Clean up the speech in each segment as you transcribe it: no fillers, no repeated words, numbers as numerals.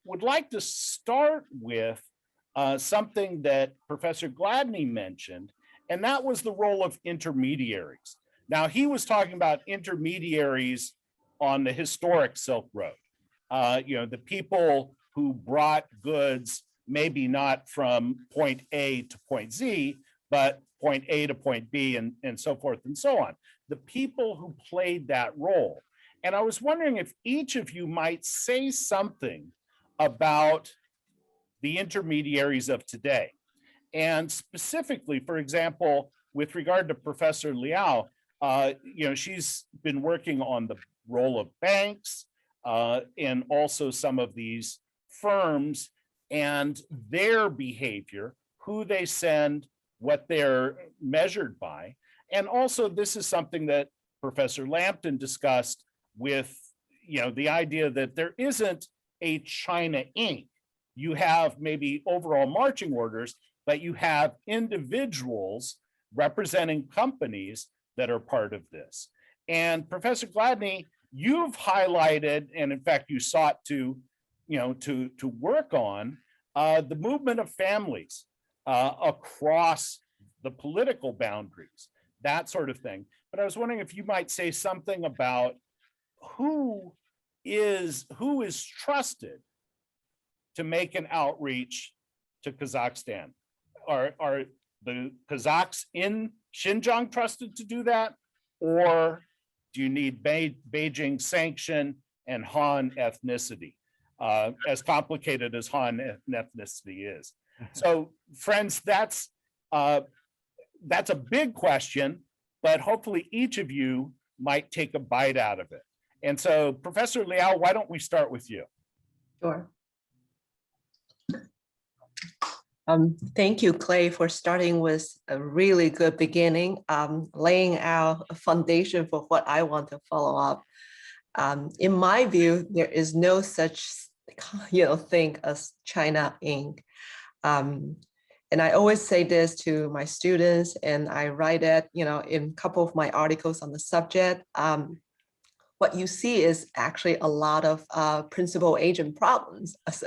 would like to start with something that Professor Gladney mentioned, and that was the role of intermediaries. Now, he was talking about intermediaries on the historic Silk Road. The people who brought goods, maybe not from point A to point Z, but point A to point B, and so forth and so on. The people who played that role. And I was wondering if each of you might say something about the intermediaries of today. And specifically, for example, with regard to Professor Liao, she's been working on the role of banks and also some of these firms and their behavior, who they send, what they're measured by. And also, this is something that Professor Lampton discussed with, the idea that there isn't a China Inc. You have maybe overall marching orders, but you have individuals representing companies that are part of this. And Professor Gladney, you've highlighted, and in fact, you sought to work on the movement of families across the political boundaries, that sort of thing. But I was wondering if you might say something about who is trusted to make an outreach to Kazakhstan. Are the Kazakhs in Xinjiang trusted to do that? Or do you need Beijing sanction and Han ethnicity, as complicated as Han ethnicity is? So friends, that's a big question, but hopefully each of you might take a bite out of it. And so Professor Liao, why don't we start with you? Sure. Thank you, Clay, for starting with a really good beginning, laying out a foundation for what I want to follow up. In my view, there is no such thing as China Inc. And I always say this to my students, and I write it, in a couple of my articles on the subject. What you see is actually a lot of principal agent problems, as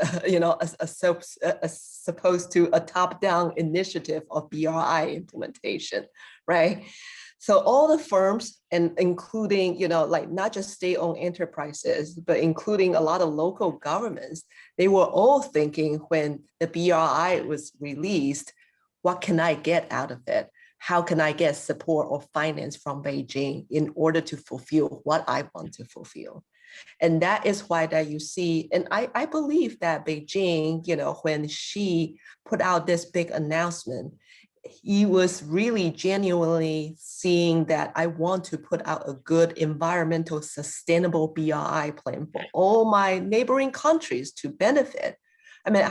opposed to a top-down initiative of BRI implementation, right? So all the firms, and including, not just state-owned enterprises, but including a lot of local governments, they were all thinking when the BRI was released, what can I get out of it? How can I get support or finance from Beijing in order to fulfill what I want to fulfill? And that is why that you see, and I believe that Beijing, when she put out this big announcement, he was really genuinely seeing that I want to put out a good environmental sustainable BRI plan for all my neighboring countries to benefit. I mean,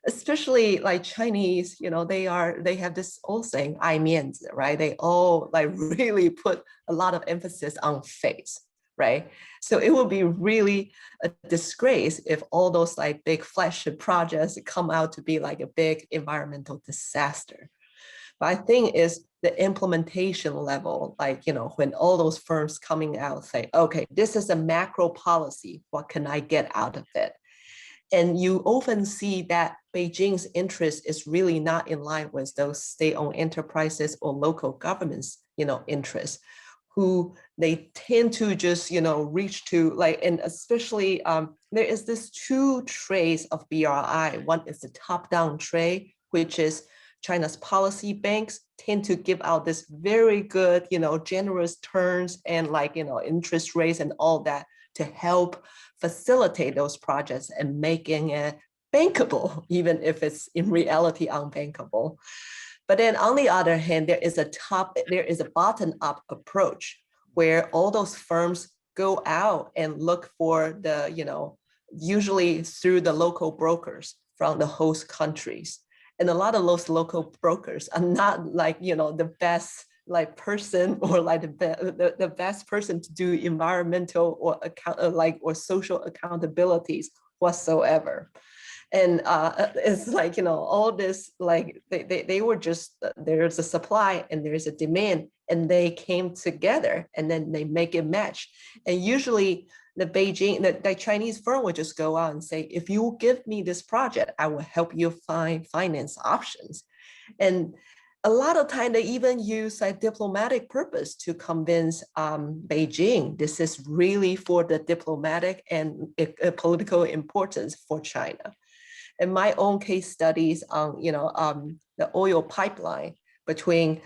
especially like Chinese, they have this old saying, 爱面子, right? They all really put a lot of emphasis on face, right? So it would be really a disgrace if all those big flagship projects come out to be like a big environmental disaster. But I think is the implementation level, when all those firms coming out say, okay, this is a macro policy, what can I get out of it? And you often see that Beijing's interest is really not in line with those state-owned enterprises or local governments, interests, who they tend to just, reach to and especially there is this two traits of BRI. One is the top-down trait, which is China's policy banks tend to give out this very good, generous terms and interest rates and all that to help facilitate those projects and making it bankable, even if it's in reality unbankable. But then on the other hand, there is a bottom-up approach where all those firms go out and look for the, usually through the local brokers from the host countries. And a lot of those local brokers are not the best person or the best person to do environmental or or social accountabilities whatsoever. And it's like, all this, like they were just, there's a supply and there's a demand, and they came together and then they make it match. And usually the Chinese firm would just go out and say, if you give me this project, I will help you find finance options. And a lot of time they even use a diplomatic purpose to convince Beijing this is really for the diplomatic and political importance for China. And my own case studies on, the oil pipeline between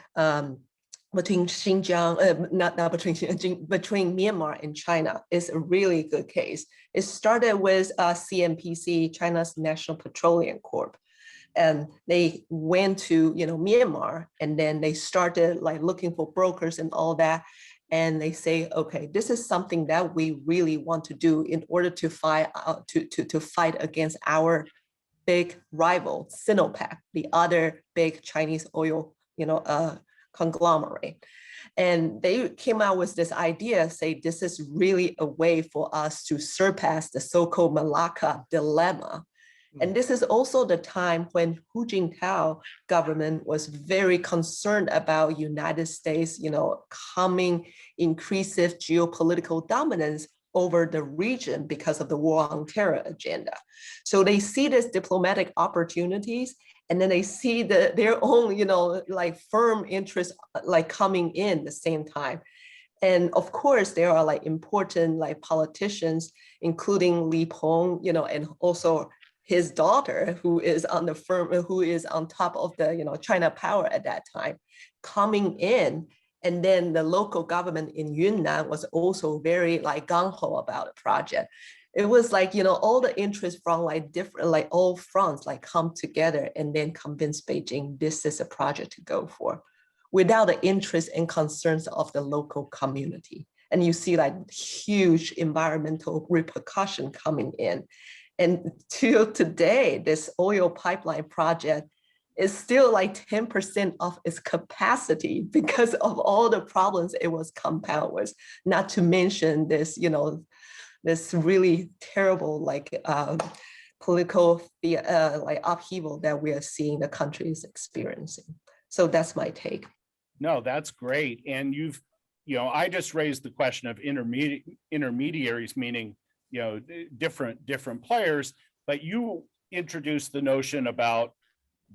Xinjiang, not between Xinjiang, between Myanmar and China is a really good case. It started with CNPC, China's National Petroleum Corp. And they went to, Myanmar, and then they started like looking for brokers and all that. And they say, okay, this is something that we really want to do in order to fight to fight against our big rival, Sinopec, the other big Chinese oil, conglomerate. And they came out with this idea, say, this is really a way for us to surpass the so-called Malacca dilemma. And this is also the time when Hu Jintao government was very concerned about United States, coming increasive geopolitical dominance over the region because of the war on terror agenda. So they see this diplomatic opportunities, and then they see their own, like firm interest, like coming in the same time. And of course, there are like important like politicians, including Li Peng, and also his daughter, who is on the firm, who is on top of the, China Power at that time, coming in. And then the local government in Yunnan was also very like gung-ho about the project. It was like, all the interest from like different, like all fronts, like come together and then convince Beijing this is a project to go for, without the interest and concerns of the local community. And you see like huge environmental repercussion coming in. And till today, this oil pipeline project is still like 10% of its capacity because of all the problems it was compounded with, not to mention this, this really terrible like political like upheaval that we are seeing the country is experiencing. So that's my take. No, that's great. And I just raised the question of intermediaries, meaning, different players, but you introduced the notion about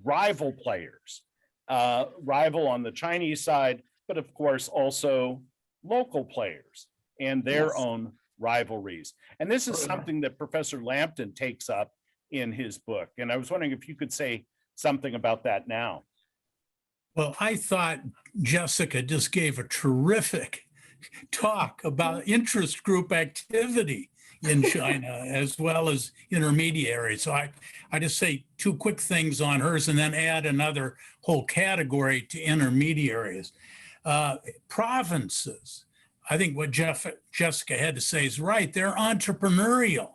rival players, rival on the Chinese side, but of course also local players and their own rivalries. And this is something that Professor Lampton takes up in his book. And I was wondering if you could say something about that now. Well, I thought Jessica just gave a terrific talk about interest group activity in China as well as intermediaries. So I just say two quick things on hers and then add another whole category to intermediaries. Provinces, I think what Jessica had to say is right. They're entrepreneurial.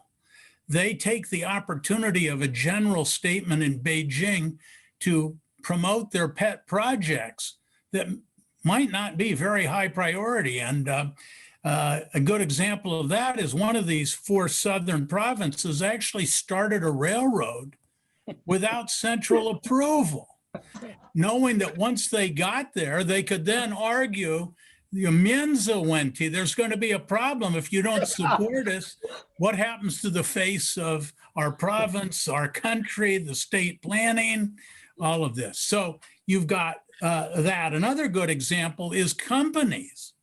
They take the opportunity of a general statement in Beijing to promote their pet projects that might not be very high priority. And a good example of that is one of these four southern provinces actually started a railroad without central approval, knowing that once they got there, they could then argue, there's going to be a problem if you don't support us. What happens to the face of our province, our country, the state planning, all of this? So you've got that. Another good example is companies.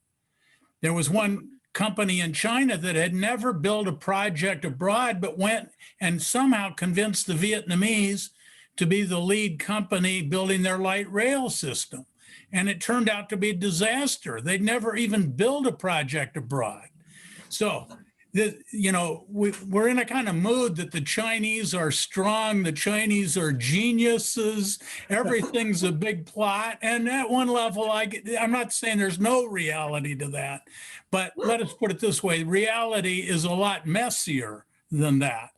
There was one company in China that had never built a project abroad, but went and somehow convinced the Vietnamese to be the lead company building their light rail system. And it turned out to be a disaster. They'd never even built a project abroad. So, we're in a kind of mood that the Chinese are strong, the Chinese are geniuses, everything's a big plot. And at one level, I'm not saying there's no reality to that, but let us put it this way, reality is a lot messier than that.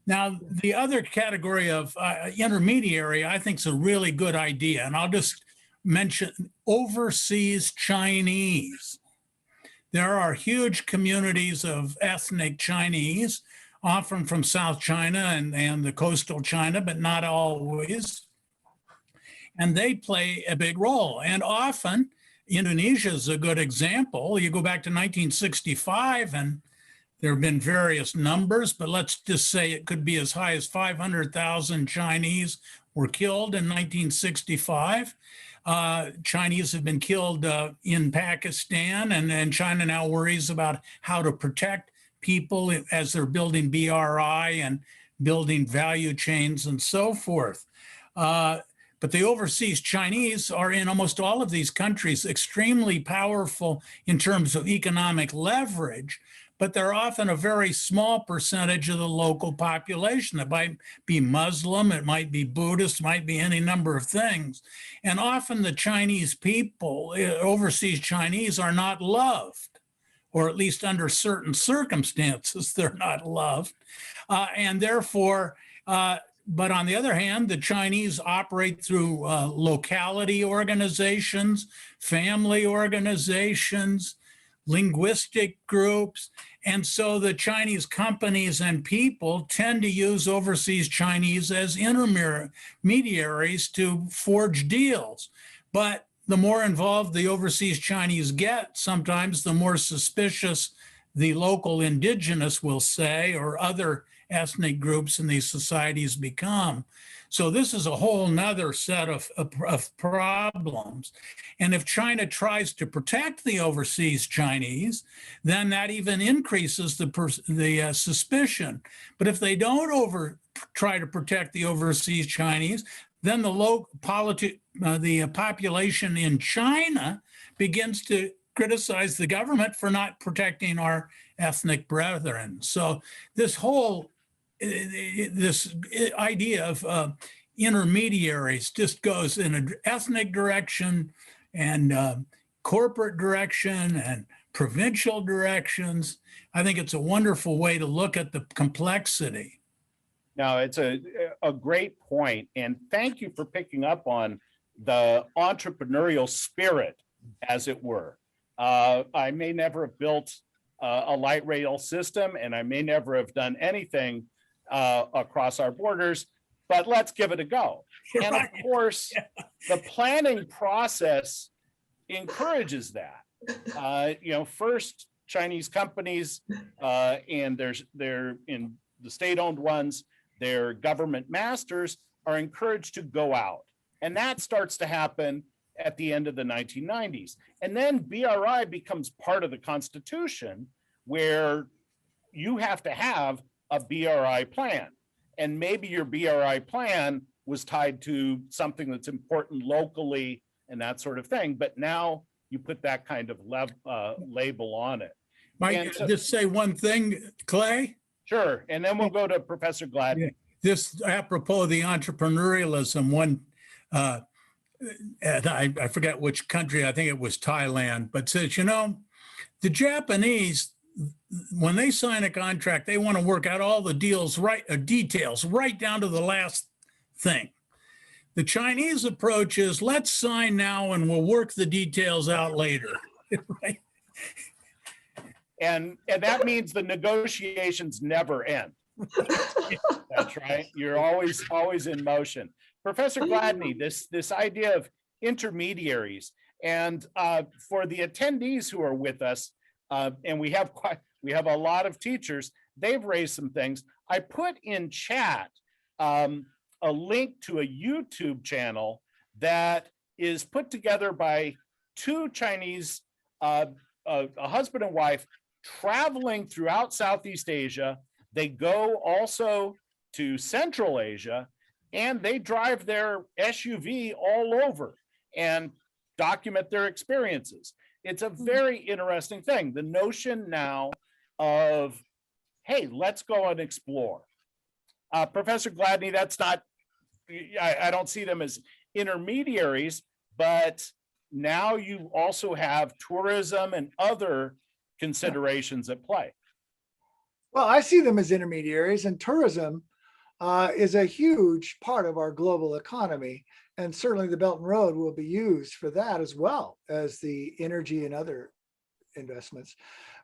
Now, the other category of intermediary, I think is a really good idea. And I'll just mention overseas Chinese. There are huge communities of ethnic Chinese often from South China and the coastal China, but not always. And they play a big role. And often, Indonesia is a good example. You go back to 1965, and there have been various numbers, but let's just say it could be as high as 500,000 Chinese were killed in 1965. Chinese have been killed in Pakistan, and China now worries about how to protect people as they're building BRI and building value chains and so forth. But the overseas Chinese are in almost all of these countries extremely powerful in terms of economic leverage, but they're often a very small percentage of the local population. It might be Muslim, it might be Buddhist, might be any number of things. And often the Chinese people, overseas Chinese, are not loved, or at least under certain circumstances, they're not loved. And therefore, but on the other hand, the Chinese operate through locality organizations, family organizations, linguistic groups. And so the Chinese companies and people tend to use overseas Chinese as intermediaries to forge deals. But the more involved the overseas Chinese get, sometimes the more suspicious the local indigenous will say, or other ethnic groups in these societies become. So this is a whole nother set of problems. And if China tries to protect the overseas Chinese, then that even increases the suspicion. But if they don't try to protect the overseas Chinese, then the population in China begins to criticize the government for not protecting our ethnic brethren. So this idea of intermediaries just goes in an ethnic direction and corporate direction and provincial directions. I think it's a wonderful way to look at the complexity. No, it's a great point. And thank you for picking up on the entrepreneurial spirit, as it were. I may never have built a light rail system, and I may never have done anything across our borders, but let's give it a go. And of course, the planning process encourages that. First, Chinese companies, and they're in the state-owned ones, their government masters are encouraged to go out. And that starts to happen at the end of the 1990s. And then BRI becomes part of the Constitution, where you have to have a BRI plan. And maybe your BRI plan was tied to something that's important locally and that sort of thing. But now you put that kind of label on it. Might I just say one thing, Clay? Sure. And then we'll go to Professor Gladney. Yeah. This apropos of the entrepreneurialism, and I forget which country, I think it was Thailand, but says, the Japanese, when they sign a contract, they want to work out all the details right down to the last thing. The Chinese approach is, let's sign now and we'll work the details out later. Right? And that means the negotiations never end. That's right. You're always in motion. Professor Gladney, this idea of intermediaries, and for the attendees who are with us, and we have a lot of teachers, they've raised some things. I put in chat a link to a YouTube channel that is put together by two Chinese, a husband and wife, traveling throughout Southeast Asia. They go also to Central Asia, and they drive their SUV all over and document their experiences. It's a very interesting thing. The notion now of, hey, let's go and explore. Professor Gladney, that's not, I don't see them as intermediaries, but now you also have tourism and other considerations at play. Well, I see them as intermediaries, and tourism is a huge part of our global economy. And certainly the Belt and Road will be used for that, as well as the energy and other investments.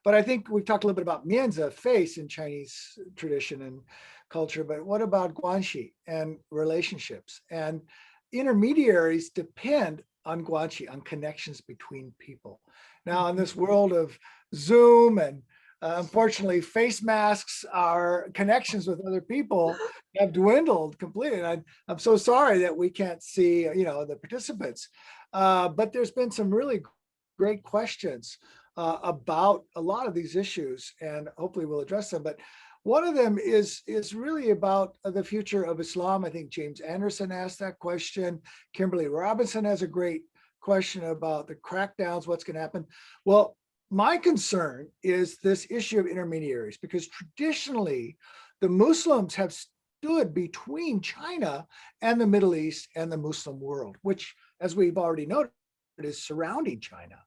But I think we've talked a little bit about mianzi, face in Chinese tradition and culture, but what about guanxi and relationships? And intermediaries depend on guanxi, on connections between people. Now, in this world of Zoom and unfortunately, face masks, our connections with other people have dwindled completely. And I'm so sorry that we can't see, the participants. But there's been some really great questions about a lot of these issues, and hopefully we'll address them. But one of them is really about the future of Islam. I think James Anderson asked that question. Kimberly Robinson has a great question about the crackdowns, what's going to happen. Well, my concern is this issue of intermediaries, because traditionally the Muslims have stood between China and the Middle East and the Muslim world, which, as we've already noted, is surrounding China.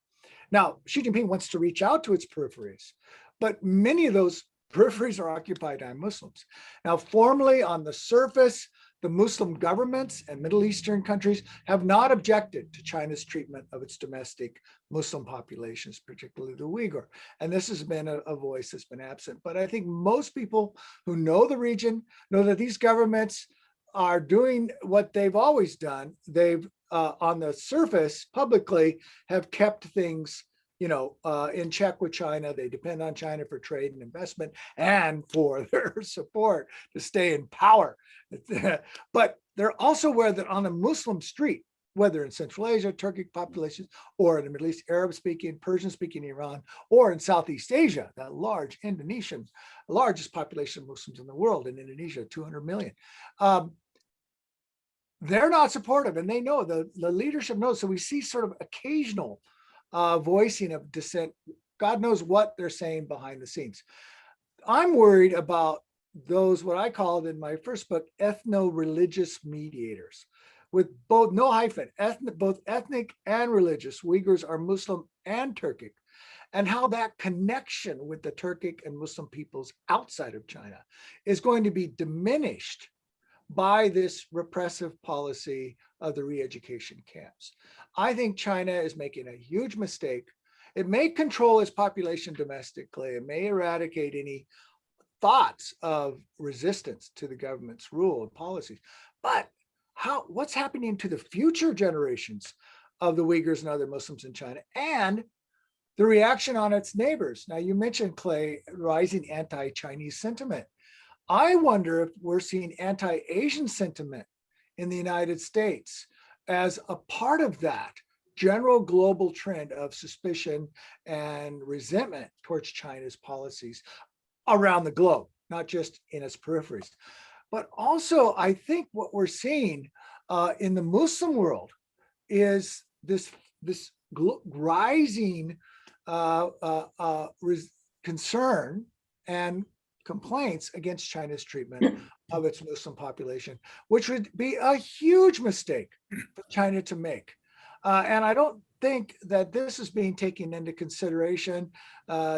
Now, Xi Jinping wants to reach out to its peripheries, but many of those peripheries are occupied by Muslims. Now, formally on the surface, the Muslim governments and Middle Eastern countries have not objected to China's treatment of its domestic Muslim populations, particularly the Uyghur. And this has been a voice that's been absent. But I think most people who know the region know that these governments are doing what they've always done. They've, on the surface, publicly have kept things in check with China. They depend on China for trade and investment and for their support to stay in power. But they're also aware that on a Muslim street, whether in Central Asia, Turkic populations, or in the Middle East, Arab-speaking, Persian-speaking Iran, or in Southeast Asia, that large Indonesian, largest population of Muslims in the world, in Indonesia, 200 million. They're not supportive, and they know, the leadership knows. So we see sort of occasional voicing of dissent. God knows what they're saying behind the scenes. I'm worried about those, what I called in my first book, ethno-religious mediators, with both, no hyphen, both ethnic and religious. Uyghurs are Muslim and Turkic, and how that connection with the Turkic and Muslim peoples outside of China is going to be diminished by this repressive policy of the re-education camps. I think China is making a huge mistake. It may control its population domestically. It may eradicate any thoughts of resistance to the government's rule and policies. But what's happening to the future generations of the Uyghurs and other Muslims in China, and the reaction on its neighbors? Now, you mentioned, Clay, rising anti-Chinese sentiment. I wonder if we're seeing anti-Asian sentiment in the United States as a part of that general global trend of suspicion and resentment towards China's policies around the globe, not just in its peripheries. But also, I think what we're seeing in the Muslim world is this rising concern and complaints against China's treatment of its Muslim population, which would be a huge mistake for China to make. And I don't think that this is being taken into consideration.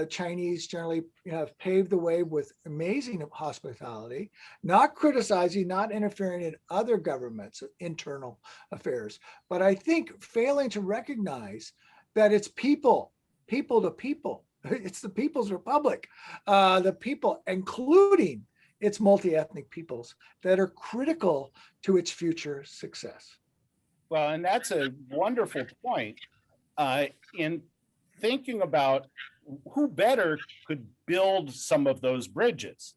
Chinese generally have paved the way with amazing hospitality, not criticizing, not interfering in other governments' internal affairs. But I think failing to recognize that it's people to people. It's the People's Republic, the people, including its multi-ethnic peoples, that are critical to its future success. Well, and that's a wonderful point in thinking about who better could build some of those bridges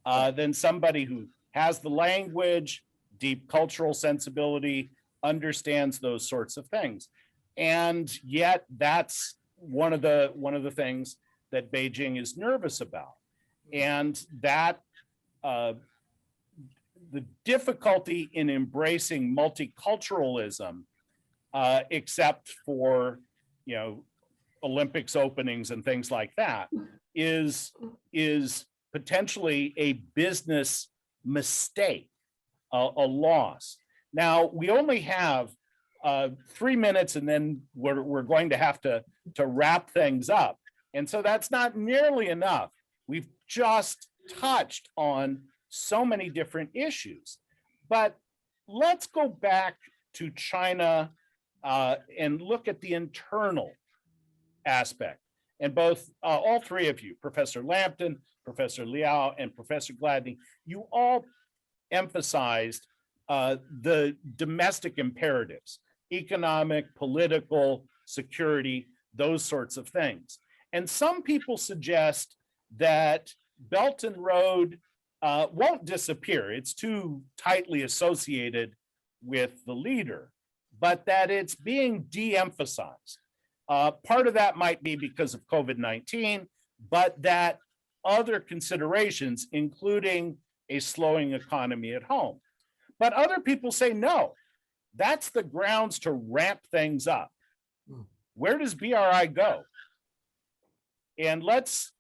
than somebody who has the language, deep cultural sensibility, understands those sorts of things. And yet that's one of the things that Beijing is nervous about. And that the difficulty in embracing multiculturalism, except for, Olympics openings and things like that, is potentially a business mistake, a loss. Now, we only have 3 minutes, and then we're going to have to wrap things up. And so that's not nearly enough. We've just touched on so many different issues. But let's go back to China and look at the internal aspect. and both, all three of you, Professor Lampton, Professor Liao, and Professor Gladney, you all emphasized the domestic imperatives, economic, political, security, those sorts of things. And some people suggest that Belt and Road won't disappear. It's too tightly associated with the leader, but that it's being de-emphasized. Part of that might be because of COVID-19, but that other considerations, including a slowing economy at home. But other people say, no, that's the grounds to ramp things up. Where does BRI go? And let's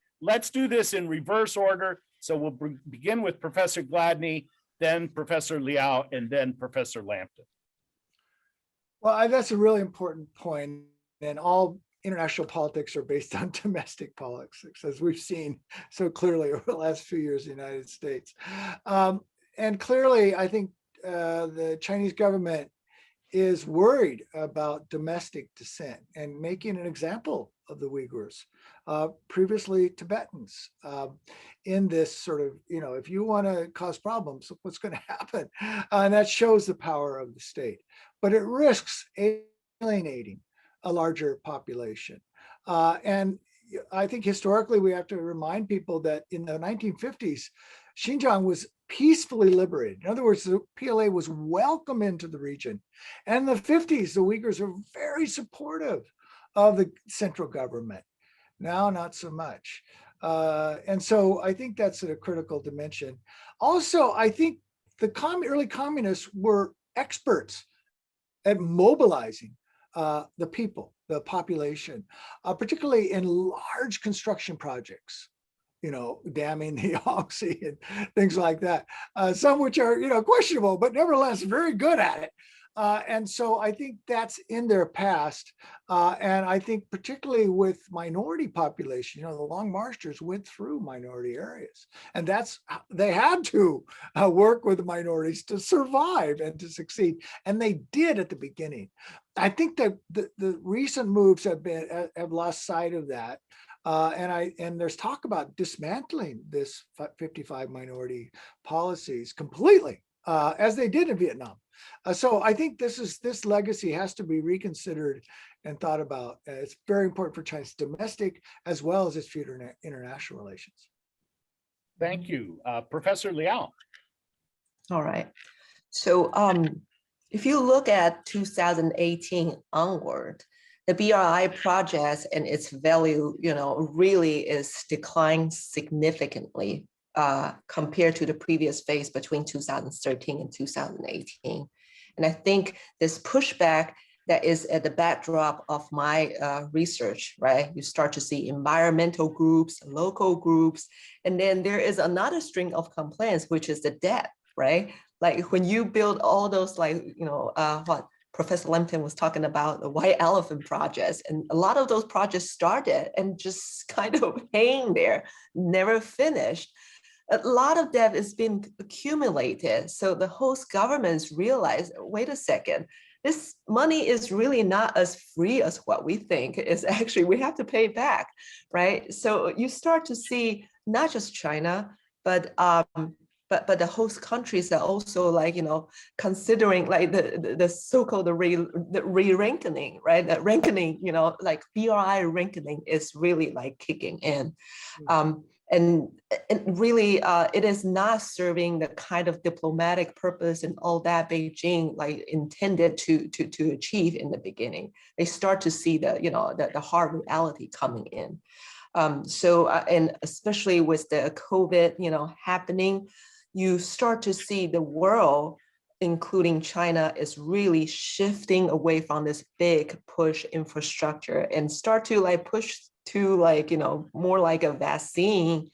do this in reverse order. So we'll begin with Professor Gladney, then Professor Liao, and then Professor Lampton. Well, that's a really important point. And all international politics are based on domestic politics, as we've seen so clearly over the last few years in the United States. And clearly, I think the Chinese government is worried about domestic dissent and making an example of the Uyghurs, previously Tibetans, in this sort of, if you want to cause problems, what's going to happen? And that shows the power of the state, but it risks alienating a larger population. And I think historically we have to remind people that in the 1950s, Xinjiang was peacefully liberated. In other words, the PLA was welcome into the region. And in the 50s, the Uyghurs are very supportive of the central government. Now, not so much. And so I think that's a critical dimension. Also, I think the early communists were experts at mobilizing the people, the population, particularly in large construction projects, damming the Yangtze and things like that. Some which are, questionable, but nevertheless very good at it. And so I think that's in their past. And I think particularly with minority population, the Long Marchers went through minority areas. And they had to work with the minorities to survive and to succeed. And they did at the beginning. I think that the recent moves have lost sight of that. And there's talk about dismantling this 55 minority policies completely, as they did in Vietnam. So I think this legacy has to be reconsidered and thought about. It's very important for China's domestic as well as its future international relations. Thank you. Professor Liao. All right. So if you look at 2018 onward, the BRI project and its value, really is declined significantly compared to the previous phase between 2013 and 2018. And I think this pushback that is at the backdrop of my research, right? You start to see environmental groups, local groups, and then there is another string of complaints, which is the debt, right? Like when you build all those, what Professor Lampton was talking about, the White Elephant projects, and a lot of those projects started and just kind of hang there, never finished. A lot of debt has been accumulated. So the host governments realize, wait a second, this money is really not as free as what we think. It's actually, we have to pay back, right? So you start to see not just China, but the host countries are also considering the so-called re-ranking, right? That ranking, like BRI ranking is really kicking in. And really, it is not serving the kind of diplomatic purpose and all that Beijing intended to achieve in the beginning. They start to see the hard reality coming in. And especially with the COVID, happening, you start to see the world, including China, is really shifting away from this big push infrastructure and start to push to more like a vaccine,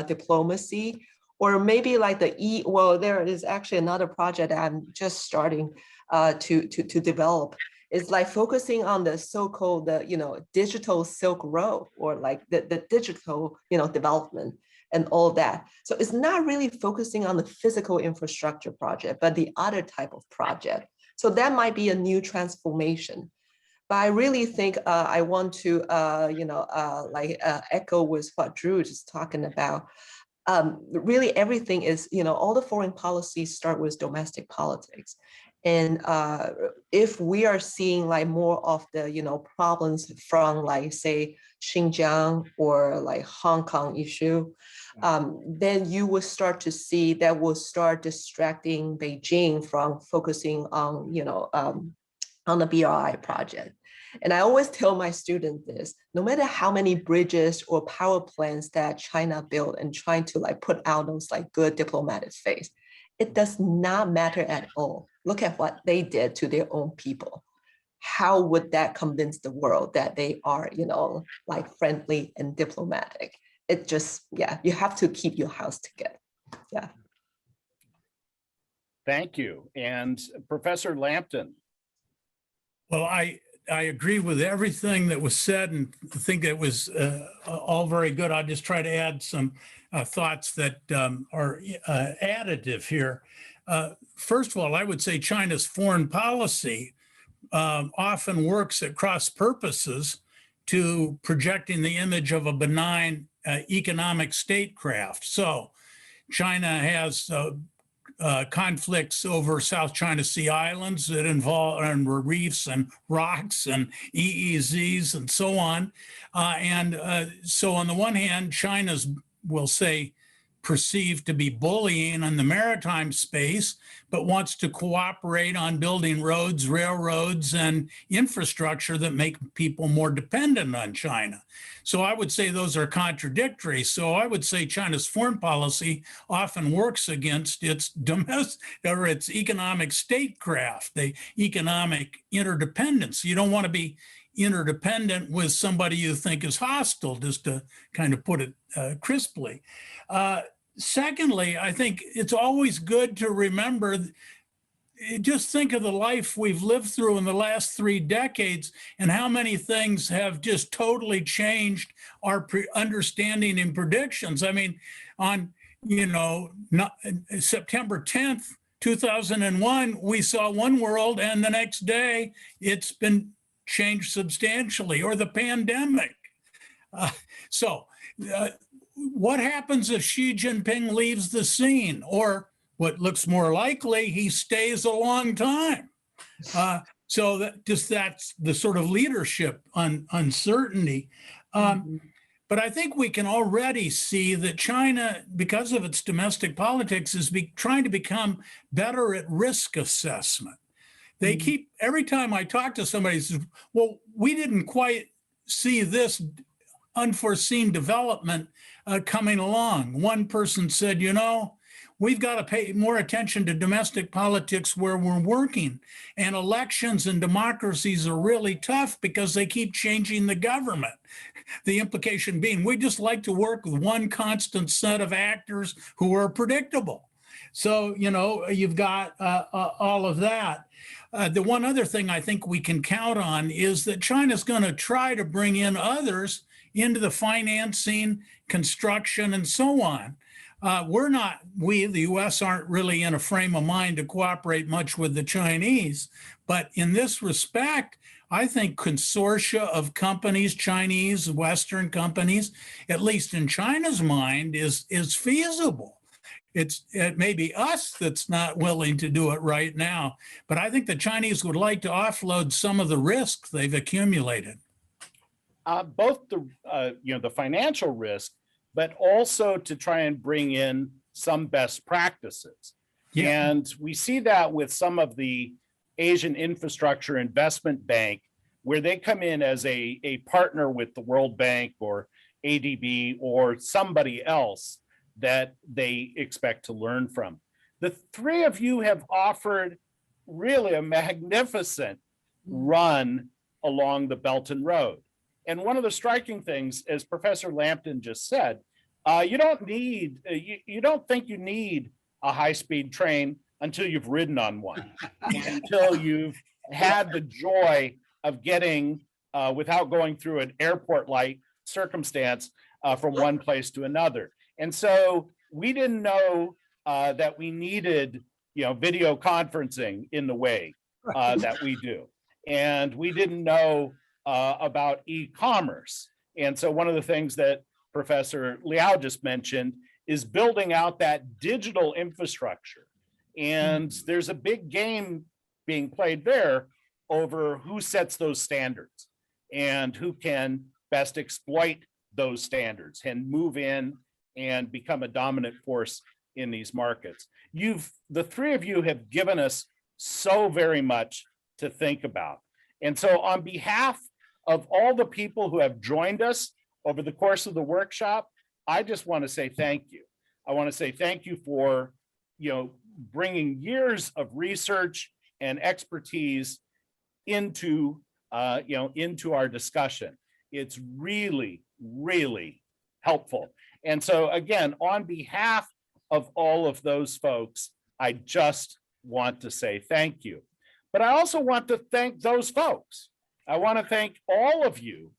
diplomacy, or maybe there is actually another project that I'm just starting to develop. It's focusing on the so-called digital Silk Road, or the digital development and all that. So it's not really focusing on the physical infrastructure project, but the other type of project. So that might be a new transformation. But I really think I want to, echo with what Drew is talking about. Really, everything is, all the foreign policies start with domestic politics. And if we are seeing like more of the, problems from like, say, Xinjiang or like Hong Kong issue, then you will start to see that will start distracting Beijing from focusing on, on the BRI project. And I always tell my students this, no matter how many bridges or power plants that China built and trying to like put out those like good diplomatic face, it does not matter at all. Look at what they did to their own people. How would that convince the world that they are, like friendly and diplomatic? It just, yeah, you have to keep your house together. Yeah. Thank you. And Professor Lampton. Well, I agree with everything that was said and think it was all very good. I'll just try to add some thoughts that are additive here. First of all, I would say China's foreign policy often works at cross purposes to projecting the image of a benign economic statecraft. So China has conflicts over South China Sea islands that involve reefs and rocks and EEZs and so on. So on the one hand, China's, we'll say, perceived to be bullying on the maritime space, but wants to cooperate on building roads, railroads, and infrastructure that make people more dependent on China. So I would say those are contradictory. So I would say China's foreign policy often works against its domestic or its economic statecraft, the economic interdependence. You don't want to be interdependent with somebody you think is hostile, just to kind of put it crisply. Secondly, I think it's always good to remember, just think of the life we've lived through in the last 3 decades and how many things have just totally changed our understanding and predictions. I mean, on, September 10th, 2001, we saw one world and the next day it's been changed substantially, or the pandemic. What happens if Xi Jinping leaves the scene? Or what looks more likely, he stays a long time. So that's the sort of leadership uncertainty. But I think we can already see that China, because of its domestic politics, is trying to become better at risk assessment. They keep, every time I talk to somebody, says, well, we didn't quite see this unforeseen development coming along. One person said, we've got to pay more attention to domestic politics where we're working. And elections and democracies are really tough because they keep changing the government. The implication being, we just like to work with one constant set of actors who are predictable. So, you've got all of that. The one other thing I think we can count on is that China's going to try to bring in others into the financing, construction, and so on. We, the US, aren't really in a frame of mind to cooperate much with the Chinese. But in this respect, I think consortia of companies, Chinese, Western companies, at least in China's mind, is feasible. It may be us that's not willing to do it right now, but I think the Chinese would like to offload some of the risk they've accumulated. Both the financial risk, but also to try and bring in some best practices. Yeah. And we see that with some of the Asian Infrastructure Investment Bank, where they come in as a partner with the World Bank or ADB or somebody else that they expect to learn from. The 3 of you have offered really a magnificent run along the Belt and Road. And one of the striking things, as Professor Lampton just said, you don't think you need a high-speed train until you've ridden on one, until you've had the joy of getting, without going through an airport-like circumstance, from one place to another. And so we didn't know that we needed, video conferencing in the way that we do. and we didn't know about e-commerce. And so one of the things that Professor Liao just mentioned is building out that digital infrastructure. And there's a big game being played there over who sets those standards and who can best exploit those standards and move in and become a dominant force in these markets. The three of you have given us so very much to think about. And so on behalf of all the people who have joined us over the course of the workshop, I just want to say thank you. I want to say thank you for, bringing years of research and expertise into our discussion. It's really, really helpful. And so again, on behalf of all of those folks, I just want to say thank you. But I also want to thank those folks. I want to thank all of you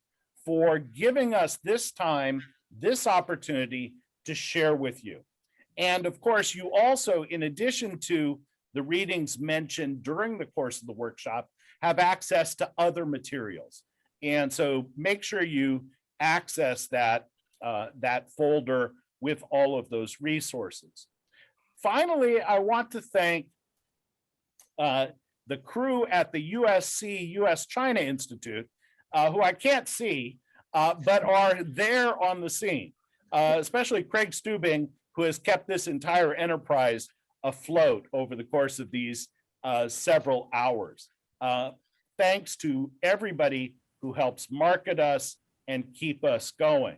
for giving us this time, this opportunity to share with you. And of course, you also, in addition to the readings mentioned during the course of the workshop, have access to other materials. And so make sure you access that folder with all of those resources. Finally, I want to thank the crew at the USC US-China Institute, who I can't see, but are there on the scene, especially Craig Stubing, who has kept this entire enterprise afloat over the course of these several hours. Thanks to everybody who helps market us and keep us going.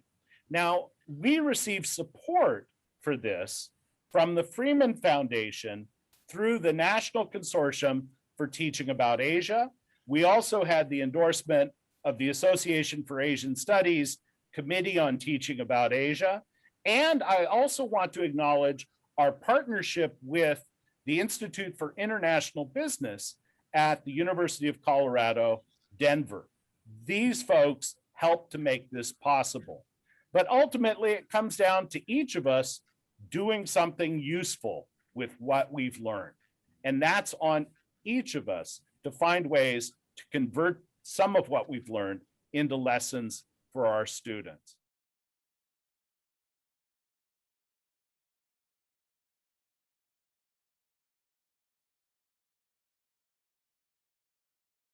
Now, we received support for this from the Freeman Foundation through the National Consortium for Teaching About Asia. We also had the endorsement of the Association for Asian Studies Committee on Teaching About Asia. And I also want to acknowledge our partnership with the Institute for International Business at the University of Colorado, Denver. These folks helped to make this possible. But ultimately, it comes down to each of us doing something useful with what we've learned. And that's on each of us to find ways to convert some of what we've learned into lessons for our students.